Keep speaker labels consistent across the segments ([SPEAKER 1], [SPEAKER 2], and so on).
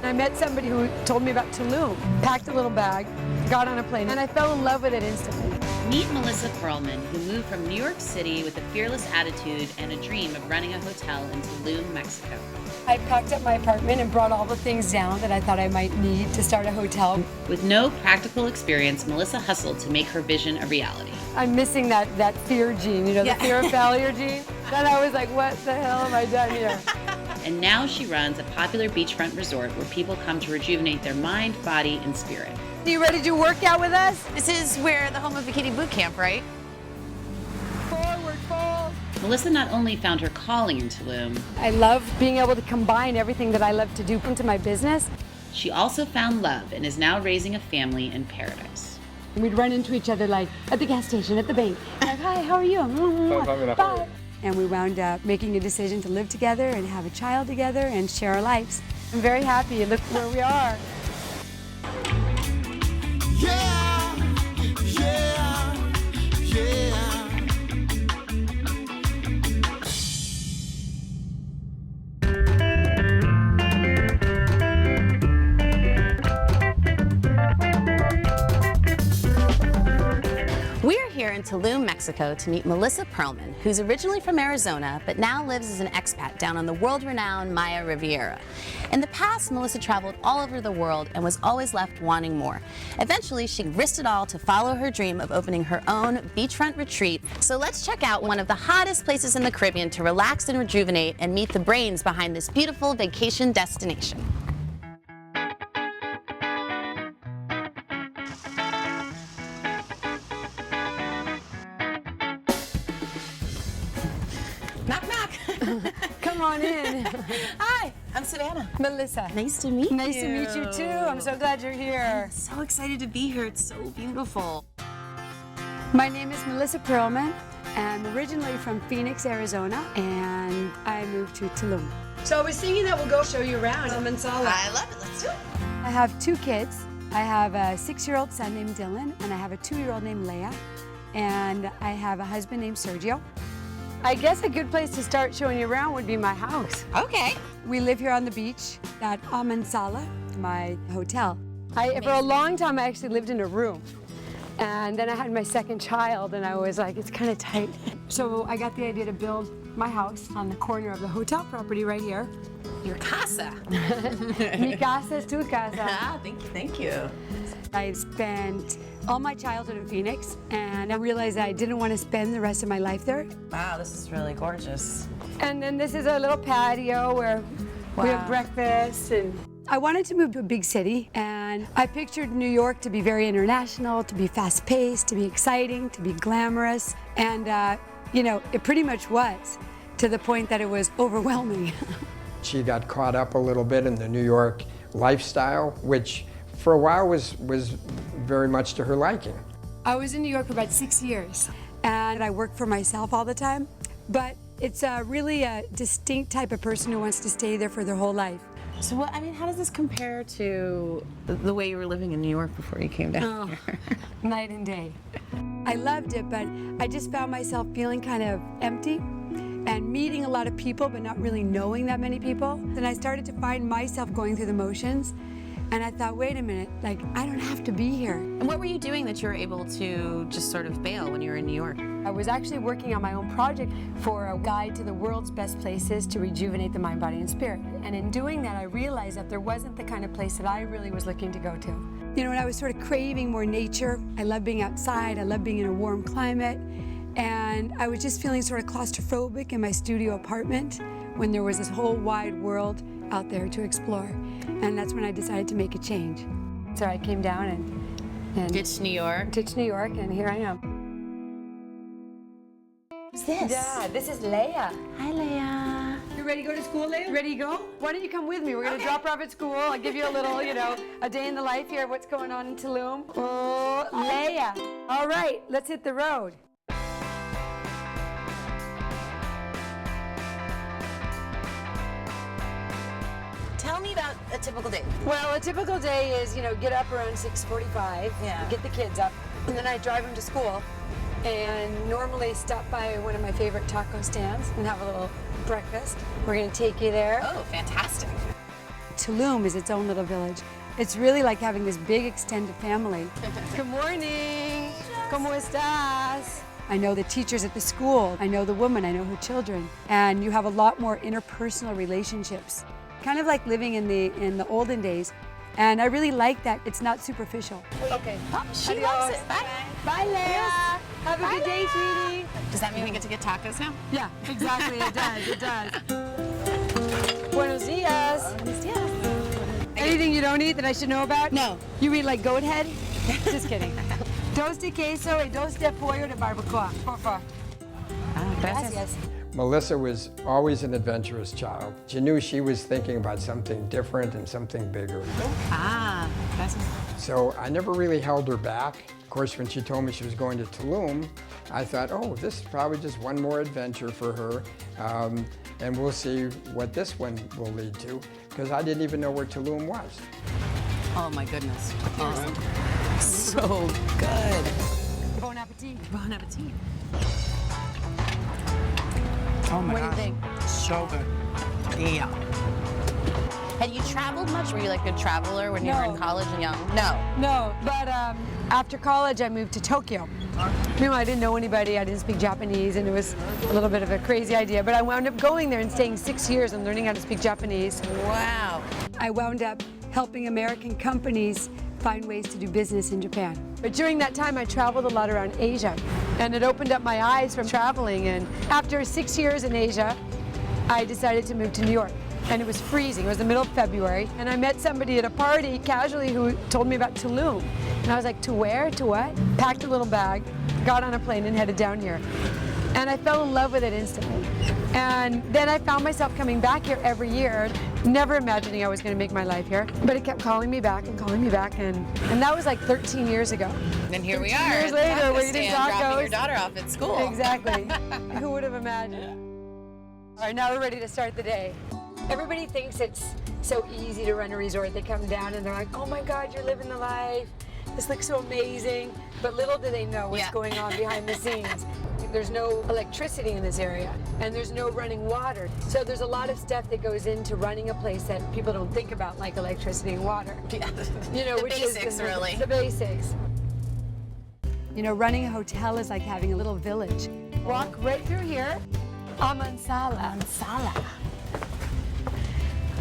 [SPEAKER 1] I met somebody who told me about Tulum, packed a little bag, got on a plane, and I fell in love with it instantly.
[SPEAKER 2] Meet Melissa Perlman, who moved from New York City with a fearless attitude and a dream of running a hotel in Tulum, Mexico.
[SPEAKER 1] I packed up my apartment and brought all the things down that I thought I might need to start a hotel.
[SPEAKER 2] With no practical experience, Melissa hustled to make her vision a reality.
[SPEAKER 1] I'm missing that fear gene, you know, the fear of failure gene. Then I was like, what the hell have I done here?
[SPEAKER 2] And now she runs a popular beachfront resort where people come to rejuvenate their mind, body, and spirit.
[SPEAKER 1] Are you ready to work out with us?
[SPEAKER 3] This is where the home of Bikini Bootcamp, right?
[SPEAKER 1] Forward fold.
[SPEAKER 2] Melissa not only found her calling in Tulum,
[SPEAKER 1] I love being able to combine everything that I love to do into my business.
[SPEAKER 2] she also found love and is now raising a family in paradise.
[SPEAKER 1] We'd run into each other like at the gas station, at the bank. Like, hi, how are you? Bye. And we wound up making a decision to live together and have a child together and share our lives. I'm very happy. Look where we are.
[SPEAKER 4] Yeah, yeah, yeah.
[SPEAKER 3] We're here in Tulum, Mexico to meet Melissa Perlman, who's originally from Arizona, but now lives as an expat down on the world-renowned Maya Riviera. In the past, Melissa traveled all over the world and was always left wanting more. Eventually, she risked it all to follow her dream of opening her own beachfront retreat. So let's check out one of the hottest places in the Caribbean to relax and rejuvenate and meet the brains behind this beautiful vacation destination. Knock, knock.
[SPEAKER 1] Come on in.
[SPEAKER 3] Hi, I'm Savannah.
[SPEAKER 1] Melissa.
[SPEAKER 3] Nice to meet you.
[SPEAKER 1] Nice to meet you too. I'm so glad you're here.
[SPEAKER 3] So excited to be here. It's so beautiful.
[SPEAKER 1] My name is Melissa Perlman. I'm originally from Phoenix, Arizona, and I moved to Tulum. So I was thinking that we'll go show you around Amansala.
[SPEAKER 3] I love it. Let's do it.
[SPEAKER 1] I have two kids. I have a 6-year-old son named Dylan, and I have a 2-year-old named Leia, and I have a husband named Sergio. I guess a good place to start showing you around would be my house.
[SPEAKER 3] Okay.
[SPEAKER 1] We live here on the beach at Amansala, my hotel. For a long time, I actually lived in a room. And then I had my second child, and I was like, it's kind of tight. So I got the idea to build my house on the corner of the hotel property right here.
[SPEAKER 3] Your casa.
[SPEAKER 1] Mi casa es tu casa.
[SPEAKER 3] Ah, thank you.
[SPEAKER 1] I spent all my childhood in Phoenix, and I realized I didn't want to spend the rest of my life there.
[SPEAKER 3] Wow, this is really gorgeous.
[SPEAKER 1] And then this is a little patio where we have breakfast. And I wanted to move to a big city, and I pictured New York to be very international, to be fast-paced, to be exciting, to be glamorous. And, you know, it pretty much was, to the point that it was overwhelming.
[SPEAKER 5] She got caught up a little bit in the New York lifestyle, which for a while was very much to her liking.
[SPEAKER 1] I was in New York for about 6 years, and I worked for myself all the time, but it's really a distinct type of person who wants to stay there for their whole life.
[SPEAKER 3] So what, I mean, how does this compare to the way you were living in New York before you came down here?
[SPEAKER 1] Night and day. I loved it, but I just found myself feeling kind of empty and meeting a lot of people, but not really knowing that many people. Then I started to find myself going through the motions. And I thought, wait a minute, like, I don't have to be here.
[SPEAKER 3] And what were you doing that you were able to just sort of bail when you were in New York?
[SPEAKER 1] I was actually working on my own project for a guide to the world's best places to rejuvenate the mind, body, and spirit. And in doing that, I realized that there wasn't the kind of place that I really was looking to go to. You know, and I was sort of craving more nature. I love being outside. I love being in a warm climate. And I was just feeling sort of claustrophobic in my studio apartment when there was this whole wide world out there to explore. And that's when I decided to make a change. So I came down and
[SPEAKER 3] Ditched New York.
[SPEAKER 1] Ditched New York, and here I am.
[SPEAKER 3] Who's this?
[SPEAKER 1] Yeah, this is Leia.
[SPEAKER 3] Hi, Leia.
[SPEAKER 1] You ready to go to school, Leia? Ready to go? Why don't you come with me? We're gonna drop her off at school. I'll give you a little, you know, a day in the life here of what's going on in Tulum. Oh, Leia. All right, let's hit the road.
[SPEAKER 3] Tell me about a typical day.
[SPEAKER 1] Well, a typical day is, you know, get up around 6:45, get the kids up, and then I drive them to school, and normally stop by one of my favorite taco stands and have a little breakfast. We're gonna take you there.
[SPEAKER 3] Oh, fantastic.
[SPEAKER 1] Tulum is its own little village. It's really like having this big extended family. Good morning. ¿Cómo estás? I know the teachers at the school. I know the woman. I know her children. And you have a lot more interpersonal relationships. Kind of like living in the olden days. And I really like that it's not superficial. Okay.
[SPEAKER 3] Oh, she loves it. Bye.
[SPEAKER 1] Bye, Leia. Have a good day, sweetie.
[SPEAKER 3] Does that mean we get to get tacos now?
[SPEAKER 1] Yeah, exactly. It does. It does. Buenos dias.
[SPEAKER 3] Buenos dias.
[SPEAKER 1] Anything you don't eat that I should know about?
[SPEAKER 3] No.
[SPEAKER 1] You eat like goat head? Just kidding. Dos de queso y dos de pollo de barbacoa. Por favor. Gracias.
[SPEAKER 5] Melissa was always an adventurous child. She knew she was thinking about something different and something bigger.
[SPEAKER 3] Gracias.
[SPEAKER 5] So I never really held her back. Of course, when she told me she was going to Tulum, I thought, oh, this is probably just one more adventure for her. And we'll see what this one will lead to, because I didn't even know where Tulum was.
[SPEAKER 3] Oh my goodness. So good.
[SPEAKER 1] Bon appetit.
[SPEAKER 3] Bon appetit.
[SPEAKER 6] Oh my
[SPEAKER 3] What do you
[SPEAKER 6] gosh.
[SPEAKER 3] think?
[SPEAKER 6] So good. Yeah.
[SPEAKER 3] Had you traveled much? Were you like a traveler when you were in
[SPEAKER 1] No.
[SPEAKER 3] college and young? No.
[SPEAKER 1] No, but after college I moved to Tokyo. You know, I didn't know anybody, I didn't speak Japanese, and it was a little bit of a crazy idea, but I wound up going there and staying 6 years and learning how to speak Japanese.
[SPEAKER 3] Wow.
[SPEAKER 1] I wound up helping American companies find ways to do business in Japan. But during that time, I traveled a lot around Asia, and it opened up my eyes from traveling. And after 6 years in Asia, I decided to move to New York. And it was freezing. It was the middle of February. And I met somebody at a party casually who told me about Tulum. And I was like, to where? To what? Packed a little bag, got on a plane and headed down here. And I fell in love with it instantly. And then I found myself coming back here every year, never imagining I was going to make my life here. But it kept calling me back and calling me back. And that was like 13 years ago.
[SPEAKER 3] And here we
[SPEAKER 1] 13
[SPEAKER 3] are.
[SPEAKER 1] years
[SPEAKER 3] at the
[SPEAKER 1] later,
[SPEAKER 3] taco
[SPEAKER 1] we're eating
[SPEAKER 3] stand, dropping
[SPEAKER 1] tacos.
[SPEAKER 3] your daughter off at school.
[SPEAKER 1] Exactly. Who would have imagined? All right, now we're ready to start the day. Everybody thinks it's so easy to run a resort. They come down and they're like, oh my God, you're living the life. This looks so amazing. But little do they know what's going on behind the scenes. There's no electricity in this area, and there's no running water. So there's a lot of stuff that goes into running a place that people don't think about, like electricity and water.
[SPEAKER 3] Yeah.
[SPEAKER 1] You know,
[SPEAKER 3] The
[SPEAKER 1] which
[SPEAKER 3] basics,
[SPEAKER 1] is
[SPEAKER 3] really.
[SPEAKER 1] the basics. You know, running a hotel is like having a little village. Walk right through here. Amansala.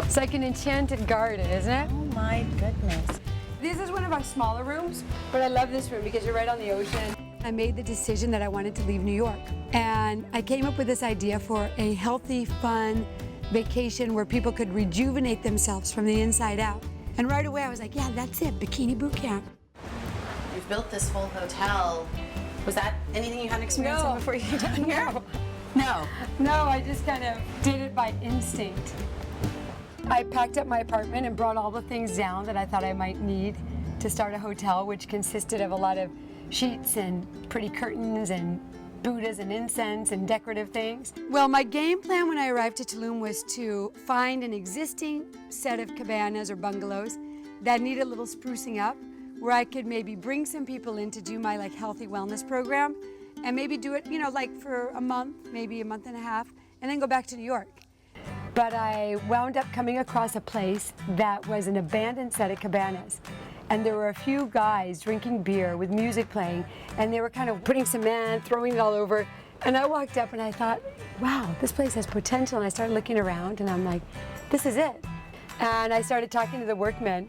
[SPEAKER 1] It's like an enchanted garden, isn't it?
[SPEAKER 3] Oh my goodness.
[SPEAKER 1] This is one of our smaller rooms, but I love this room because you're right on the ocean. I made the decision that I wanted to leave New York. And I came up with this idea for a healthy, fun vacation where people could rejuvenate themselves from the inside out. And right away I was like, yeah, that's it, Bikini Bootcamp.
[SPEAKER 3] You've built this whole hotel. Was that anything you had experience in
[SPEAKER 1] No.
[SPEAKER 3] before you came down here? No.
[SPEAKER 1] No, I just kind of did it by instinct. I packed up my apartment and brought all the things down that I thought I might need to start a hotel, which consisted of a lot of sheets and pretty curtains and Buddhas and incense and decorative things. Well, my game plan when I arrived to Tulum was to find an existing set of cabanas or bungalows that need a little sprucing up, where I could maybe bring some people in to do my like healthy wellness program and maybe do it, you know, like for a month, maybe a month and a half, and then go back to New York. But I wound up coming across a place that was an abandoned set of cabanas. And there were a few guys drinking beer with music playing, and they were kind of putting cement, throwing it all over. And I walked up and I thought, wow, this place has potential. And I started looking around and I'm like, this is it. And I started talking to the workmen.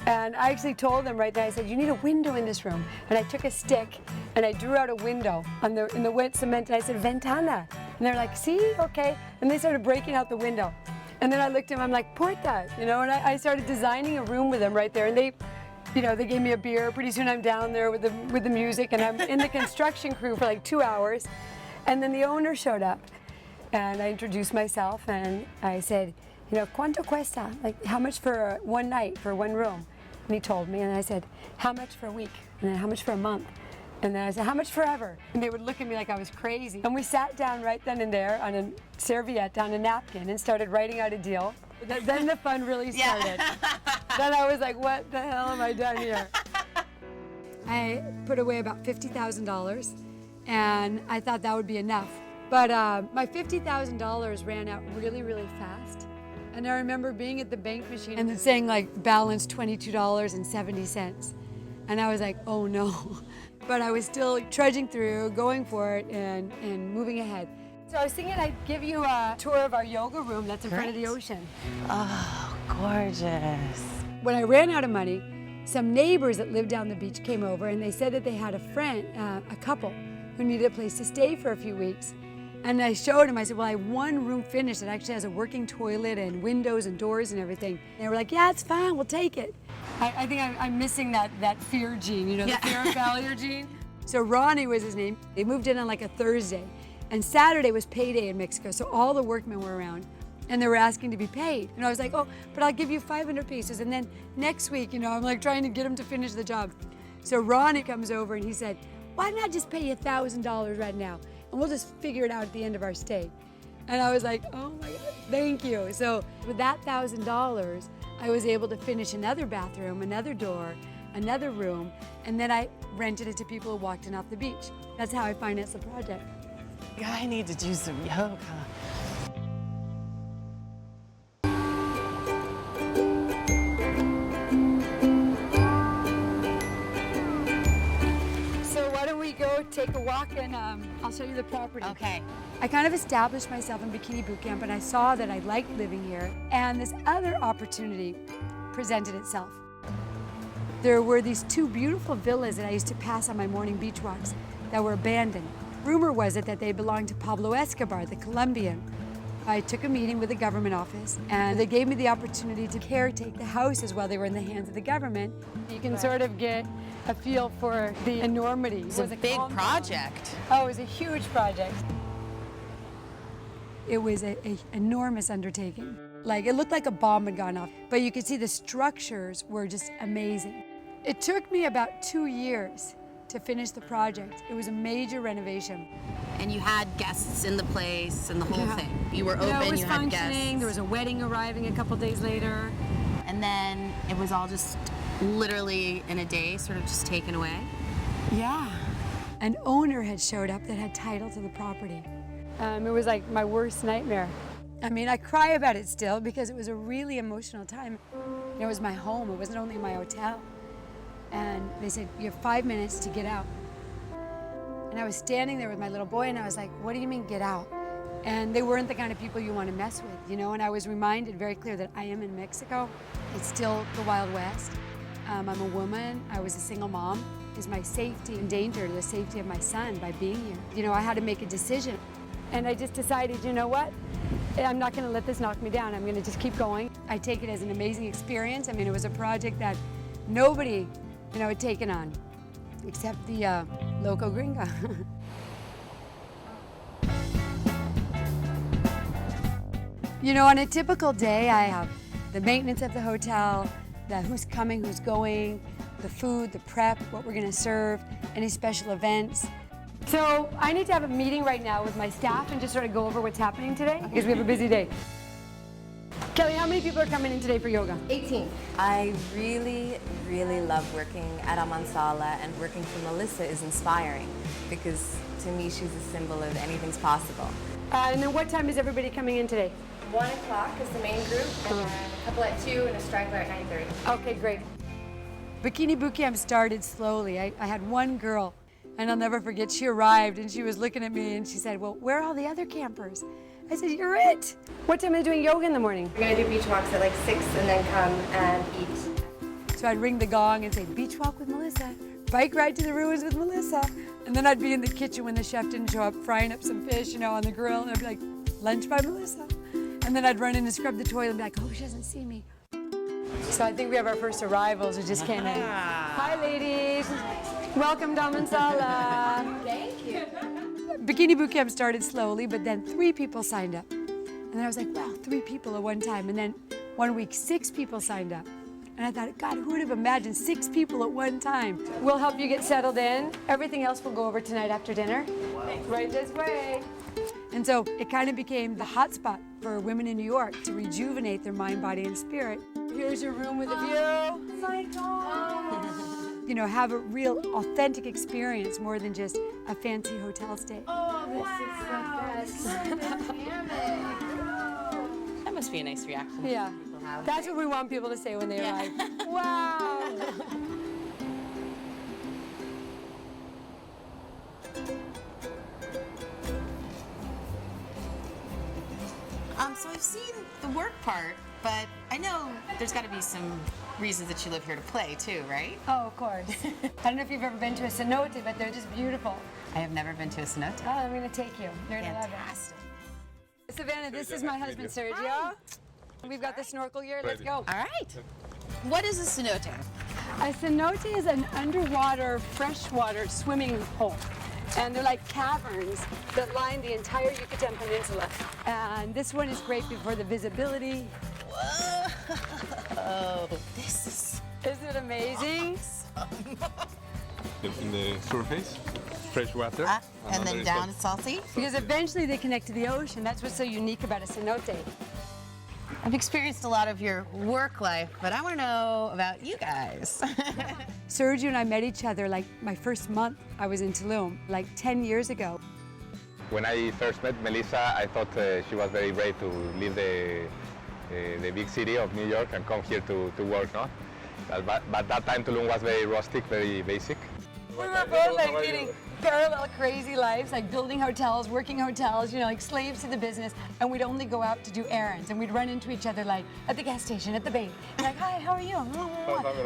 [SPEAKER 1] And I actually told them right there, I said, you need a window in this room. And I took a stick and I drew out a window in the wet cement and I said, ventana. And they're like, see, okay. And they started breaking out the window. And then I looked at them, I'm like, puerta, you know, and I started designing a room with them right there. And they, you know, they gave me a beer. Pretty soon I'm down there with the music and I'm in the construction crew for like 2 hours. And then the owner showed up and I introduced myself and I said, you know, ¿cuánto cuesta? Like, how much for one night, for one room? And he told me, and I said, how much for a week? And then how much for a month? And then I said, how much forever? And they would look at me like I was crazy. And we sat down right then and there on a serviette, on a napkin, and started writing out a deal. Then the fun really started. Then I was like, what the hell am I done here? I put away about $50,000, and I thought that would be enough. But my $50,000 ran out really, really fast. And I remember being at the bank machine and then saying like balance $22.70. And I was like, oh no. But I was still trudging through, going for it and moving ahead. So I was thinking I'd give you a tour of our yoga room that's in front of the ocean.
[SPEAKER 3] Oh, gorgeous.
[SPEAKER 1] When I ran out of money, some neighbors that lived down the beach came over and they said that they had a friend, a couple, who needed a place to stay for a few weeks. And I showed them, I said, well, I have one room finished that actually has a working toilet and windows and doors and everything. And they were like, yeah, it's fine, we'll take it. I think I'm missing that fear gene, you know, the fear of failure gene. So Ronnie was his name. They moved in on like a Thursday. And Saturday was payday in Mexico, so all the workmen were around. And they were asking to be paid. And I was like, oh, but I'll give you 500 pesos. And then next week, you know, I'm like trying to get him to finish the job. So Ronnie comes over and he said, why not just pay you $1,000 right now? And we'll just figure it out at the end of our stay. And I was like, oh my God, thank you. So with that $1,000, I was able to finish another bathroom, another door, another room, and then I rented it to people who walked in off the beach. That's how I financed the project.
[SPEAKER 3] I need to do some yoga.
[SPEAKER 1] Go take a walk and I'll show you the property.
[SPEAKER 3] Okay.
[SPEAKER 1] I kind of established myself in Bikini Bootcamp and I saw that I liked living here and this other opportunity presented itself. There were these two beautiful villas that I used to pass on my morning beach walks that were abandoned. Rumor was it that they belonged to Pablo Escobar, the Colombian. I took a meeting with the government office and they gave me the opportunity to caretake the houses while they were in the hands of the government. You can sort of get a feel for the enormity.
[SPEAKER 3] It was a big project.
[SPEAKER 1] Oh, it was a huge project. It was an enormous undertaking. Like, it looked like a bomb had gone off, but you could see the structures were just amazing. It took me about 2 years to finish the project. It was a major renovation.
[SPEAKER 3] And you had guests in the place and the whole thing. You were open,
[SPEAKER 1] it was
[SPEAKER 3] you had
[SPEAKER 1] functioning.
[SPEAKER 3] guests.
[SPEAKER 1] There was a wedding arriving a couple days later.
[SPEAKER 3] And then it was all just literally in a day, sort of just taken away.
[SPEAKER 1] Yeah. An owner had showed up that had title to the property. It was like my worst nightmare. I mean, I cry about it still because it was a really emotional time. It was my home, it wasn't only my hotel. And they said, you have 5 minutes to get out. And I was standing there with my little boy and I was like, what do you mean get out? And they weren't the kind of people you want to mess with, you know? And I was reminded very clear that I am in Mexico. It's still the Wild West. I'm a woman, I was a single mom. Is my safety in danger, the safety of my son by being here? You know, I had to make a decision. And I just decided, you know what? I'm not gonna let this knock me down. I'm gonna just keep going. I take it as an amazing experience. I mean, it was a project that nobody, you know, had taken on, except the loco gringa. You know, on a typical day, I have the maintenance of the hotel, the who's coming, who's going, the food, the prep, what we're gonna serve, any special events. So I need to have a meeting right now with my staff and just sort of go over what's happening today because we have a busy day. Kelly, how many people are coming in today for yoga?
[SPEAKER 7] 18. I really, really love working at Amansala, and working for Melissa is inspiring because to me she's a symbol of anything's possible.
[SPEAKER 1] And then what time is everybody coming in today?
[SPEAKER 7] 1 o'clock is the main group, and then a couple at 2 and a straggler at 9:30.
[SPEAKER 1] Okay, great. Bikini Bootcamp started slowly. I had one girl, and I'll never forget, she arrived and she was looking at me and she said, well, where are all the other campers? I said, you're it. What time are you doing yoga in the morning?
[SPEAKER 7] We're gonna do beach walks at like 6 and then come and eat.
[SPEAKER 1] So I'd ring the gong and say, beach walk with Melissa, bike ride to the ruins with Melissa. And then I'd be in the kitchen when the chef didn't show up, frying up some fish, you know, on the grill, and I'd be like, lunch by Melissa. And then I'd run in and scrub the toilet and be like, oh, she doesn't see me. So I think we have our first arrivals who just came in. Hi, ladies. Welcome to Amansala.
[SPEAKER 7] Thank you.
[SPEAKER 1] Bikini Bootcamp started slowly, but then 3 people signed up. And then I was like, wow, 3 people at one time. And then one week, 6 people signed up. And I thought, God, who would have imagined 6 people at one time? We'll help you get settled in. Everything else we'll go over tonight after dinner. Right this way. And so it kind of became the hot spot for women in New York to rejuvenate their mind, body, and spirit. Here's your room with a view. Oh my God. You know, have a real authentic experience more than just a fancy hotel stay.
[SPEAKER 7] Oh, this is the best.
[SPEAKER 3] I'm must be a nice reaction.
[SPEAKER 1] Yeah.
[SPEAKER 3] People have.
[SPEAKER 1] That's what we want people to say when they
[SPEAKER 3] Yeah.
[SPEAKER 1] arrive. Wow.
[SPEAKER 3] So I've seen the work part, but I know there's got to be some reasons that you live here to play too, right?
[SPEAKER 1] Oh, of course. I don't know if you've ever been to a cenote, but they're just beautiful.
[SPEAKER 3] I have never been to a cenote.
[SPEAKER 1] Oh, I'm going to take you. You're going to love
[SPEAKER 3] Fantastic.
[SPEAKER 1] it. Savannah, this is my husband, Sergio. We've got the snorkel here. Let's go.
[SPEAKER 3] All right. What is a cenote?
[SPEAKER 1] A cenote is an underwater freshwater swimming hole. And they're like caverns that line the entire Yucatan Peninsula. And this one is great for the visibility.
[SPEAKER 3] Whoa. This is
[SPEAKER 1] Isn't it amazing?
[SPEAKER 8] In the surface, fresh water.
[SPEAKER 3] and then down it's salty.
[SPEAKER 1] Because eventually they connect to the ocean. That's what's so unique about a cenote.
[SPEAKER 3] I've experienced a lot of your work life, but I want to know about you guys.
[SPEAKER 1] Sergio and I met each other like my first month I was in Tulum, like 10 years ago.
[SPEAKER 9] When I first met Melissa, I thought she was very brave to leave the big city of New York and come here to work, no? But that time Tulum was very rustic, very basic.
[SPEAKER 1] We were both like leading parallel crazy lives, like building hotels, working hotels, you know, like slaves to the business. And we'd only go out to do errands, and we'd run into each other like at the gas station, at the bank. Like, hi, how are you?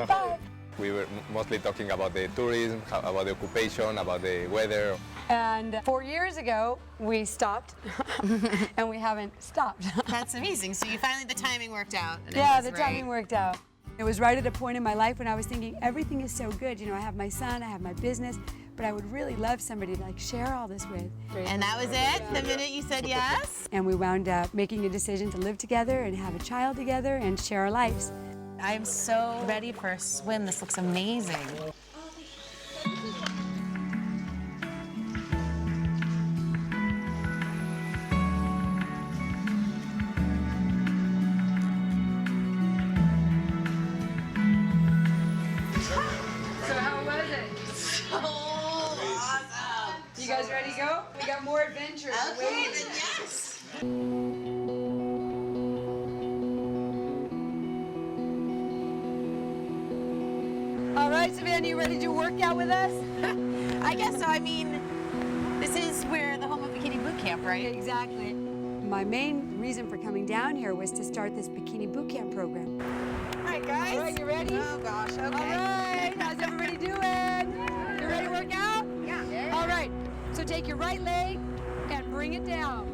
[SPEAKER 1] Bye.
[SPEAKER 9] We were mostly talking about the tourism, about the occupation, about the weather.
[SPEAKER 1] And 4 years ago, we stopped, and we haven't stopped.
[SPEAKER 3] That's amazing. So you finally, the timing worked out. and it
[SPEAKER 1] Yeah,
[SPEAKER 3] was
[SPEAKER 1] the
[SPEAKER 3] right.
[SPEAKER 1] timing worked out. It was right at a point in my life when I was thinking everything is so good. You know, I have my son, I have my business, but I would really love somebody to like share all this with.
[SPEAKER 3] And that was it? The minute you said yes?
[SPEAKER 1] And we wound up making a decision to live together and have a child together and share our lives.
[SPEAKER 3] I'm so ready for a swim. This looks amazing.
[SPEAKER 1] So how was it?
[SPEAKER 3] So awesome.
[SPEAKER 1] You guys ready to go? We got more adventures
[SPEAKER 3] Okay,
[SPEAKER 1] waiting.
[SPEAKER 3] then yes.
[SPEAKER 1] All right, Savannah, you ready to work out with us?
[SPEAKER 3] I guess so. I mean, this is where the home of Bikini Bootcamp, right?
[SPEAKER 1] Exactly. My main reason for coming down here was to start this Bikini Bootcamp program.
[SPEAKER 3] All right, guys.
[SPEAKER 1] All right, you ready?
[SPEAKER 3] Oh, gosh, okay.
[SPEAKER 1] All right, how's everybody doing? You ready to work out?
[SPEAKER 3] Yeah.
[SPEAKER 1] All right, so take your right leg and bring it down.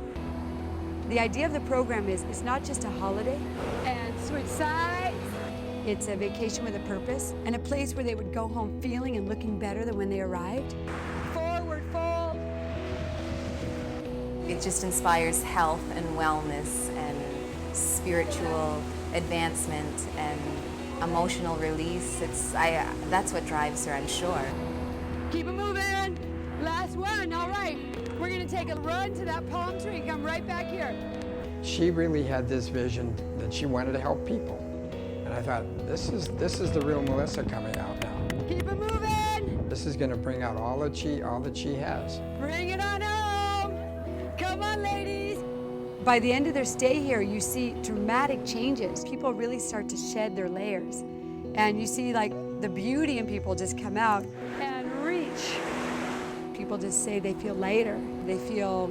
[SPEAKER 1] The idea of the program is it's not just a holiday and switch sides. It's a vacation with a purpose and a place where they would go home feeling and looking better than when they arrived. Forward fold.
[SPEAKER 7] It just inspires health and wellness and spiritual advancement and emotional release. That's what drives her, I'm sure.
[SPEAKER 1] Keep it moving. Last one, all right. We're gonna take a run to that palm tree and come right back here.
[SPEAKER 5] She really had this vision that she wanted to help people. And I thought, this is the real Melissa coming out now.
[SPEAKER 1] Keep it moving.
[SPEAKER 5] This is going to bring out all that she has.
[SPEAKER 1] Bring it on home. Come on, ladies. By the end of their stay here, you see dramatic changes. People really start to shed their layers. And you see like the beauty in people just come out and reach. People just say they feel lighter. They feel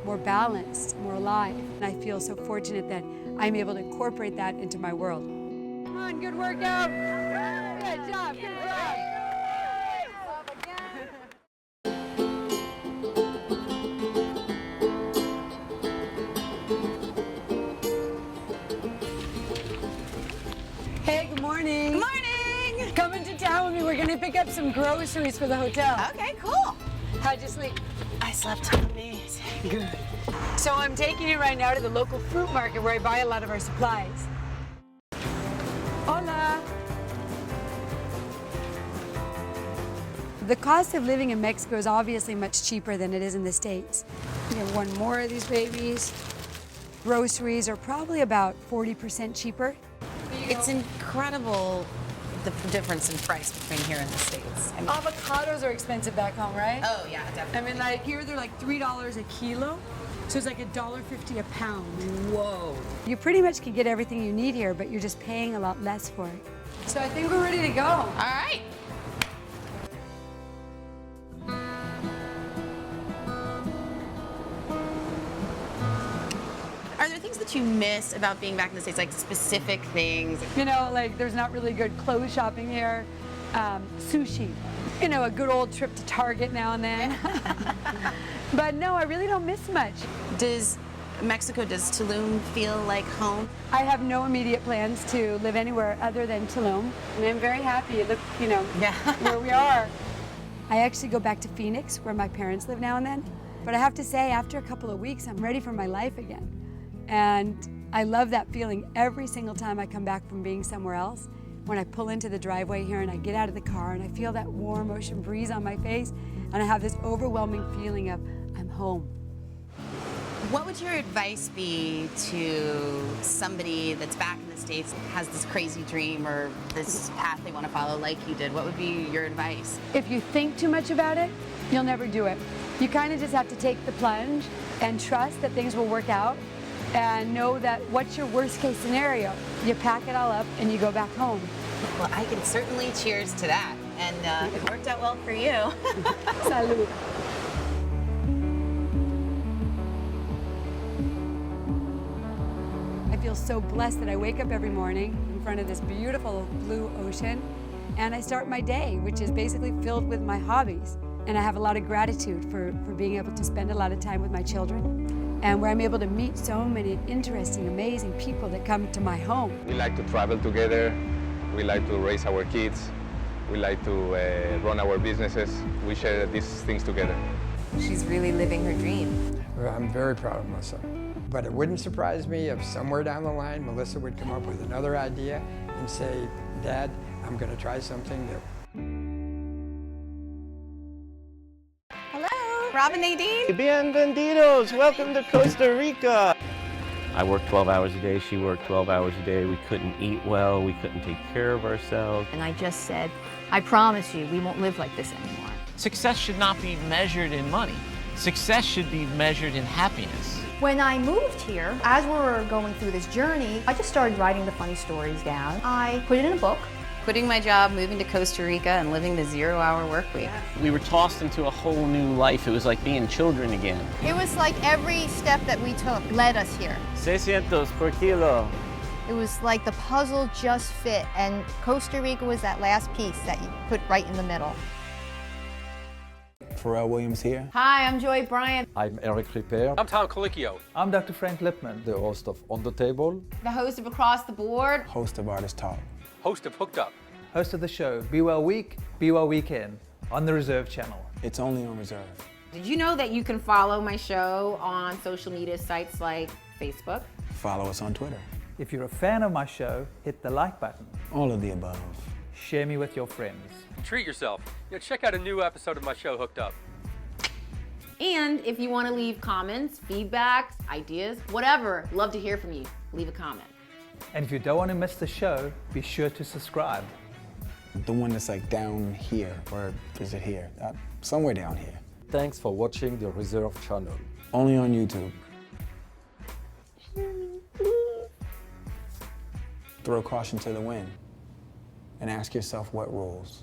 [SPEAKER 1] more balanced, more alive. And I feel so fortunate that I'm able to incorporate that into my world. Come on, good workout. Good job, good job. Hey, good morning.
[SPEAKER 3] Good morning.
[SPEAKER 1] Come into town with me. We're gonna pick up some groceries for the hotel.
[SPEAKER 3] Okay, cool.
[SPEAKER 1] How'd you sleep?
[SPEAKER 3] I slept amazing.
[SPEAKER 1] Good. So I'm taking you right now to the local fruit market where I buy a lot of our supplies. Hola. The cost of living in Mexico is obviously much cheaper than it is in the States. You get one more of these babies. Groceries are probably about 40% cheaper.
[SPEAKER 3] It's incredible the difference in price between here and the States. I mean,
[SPEAKER 1] Avocados are expensive back home, right?
[SPEAKER 3] oh, yeah,
[SPEAKER 1] I
[SPEAKER 3] definitely.
[SPEAKER 1] mean, like here they're like $3 a kilo, so it's like $1.50 a pound.
[SPEAKER 3] Whoa.
[SPEAKER 1] You pretty much can get everything you need here, but you're just paying a lot less for it. So I think we're ready to go.
[SPEAKER 3] All right. Are there things that you miss about being back in the States, like specific things?
[SPEAKER 1] You know, like there's not really good clothes shopping here. Sushi. You know, a good old trip to Target now and then. But no, I really don't miss much.
[SPEAKER 3] Does Tulum feel like home?
[SPEAKER 1] I have no immediate plans to live anywhere other than Tulum. And I'm very happy, look, you know, where we are. I actually go back to Phoenix, where my parents live now and then. But I have to say, after a couple of weeks, I'm ready for my life again. And I love that feeling every single time I come back from being somewhere else. When I pull into the driveway here and I get out of the car and I feel that warm ocean breeze on my face, and I have this overwhelming feeling of, I'm home.
[SPEAKER 3] What would your advice be to somebody that's back in the States, has this crazy dream or this path they want to follow like you did? What would be your advice?
[SPEAKER 1] If you think too much about it, you'll never do it. You kind of just have to take the plunge and trust that things will work out, and know that what's your worst case scenario? You pack it all up and you go back home.
[SPEAKER 3] Well, I can certainly cheers to that. And it worked out well for you.
[SPEAKER 1] Salud. I feel so blessed that I wake up every morning in front of this beautiful blue ocean, and I start my day, which is basically filled with my hobbies. And I have a lot of gratitude for being able to spend a lot of time with my children, and where I'm able to meet so many interesting, amazing people that come to my home.
[SPEAKER 9] We like to travel together. We like to raise our kids. We like to run our businesses. We share these things together.
[SPEAKER 7] She's really living her dream.
[SPEAKER 5] Well, I'm very proud of Melissa. But it wouldn't surprise me if somewhere down the line, Melissa would come up with another idea and say, Dad, I'm going to try something new.
[SPEAKER 3] Hello, Rob and Nadine.
[SPEAKER 10] Bienvenidos, welcome to Costa Rica.
[SPEAKER 11] I worked 12 hours a day, she worked 12 hours a day. We couldn't eat well, we couldn't take care of ourselves.
[SPEAKER 12] And I just said, I promise you, we won't live like this anymore.
[SPEAKER 10] Success should not be measured in money. Success should be measured in happiness.
[SPEAKER 12] When I moved here, as we were going through this journey, I just started writing the funny stories down. I put it in a book.
[SPEAKER 3] Quitting my job, moving to Costa Rica, and living the 0-hour work week.
[SPEAKER 11] We were tossed into a whole new life. It was like being children again.
[SPEAKER 12] It was like every step that we took led us here.
[SPEAKER 11] 600 per kilo.
[SPEAKER 12] It was like the puzzle just fit, and Costa Rica was that last piece that you put right in the middle.
[SPEAKER 13] Pharrell Williams here.
[SPEAKER 12] Hi, I'm Joy Bryant.
[SPEAKER 14] I'm Eric Ripper.
[SPEAKER 15] I'm Tom Colicchio.
[SPEAKER 14] I'm Dr. Frank Lipman, the host of On the Table.
[SPEAKER 12] The host of Across the Board.
[SPEAKER 13] Host of Artist Talk.
[SPEAKER 15] Host of Hooked Up.
[SPEAKER 6] Host of the show, Be Well Week, Be Well Weekend, on the Reserve channel.
[SPEAKER 13] It's only on Reserve.
[SPEAKER 16] Did you know that you can follow my show on social media sites like Facebook?
[SPEAKER 13] Follow us on Twitter.
[SPEAKER 6] If you're a fan of my show, hit the like button.
[SPEAKER 13] All of the above.
[SPEAKER 6] Share me with your friends.
[SPEAKER 15] Treat yourself. Check out a new episode of my show, Hooked Up.
[SPEAKER 16] And if you want to leave comments, feedbacks, ideas, whatever, love to hear from you. Leave a comment.
[SPEAKER 6] And if you don't want to miss the show, be sure to subscribe.
[SPEAKER 13] The one that's like down here, or is it here? Somewhere down here.
[SPEAKER 14] Thanks for watching the Reserve channel.
[SPEAKER 13] Only on YouTube. Throw caution to the wind and ask yourself what rules.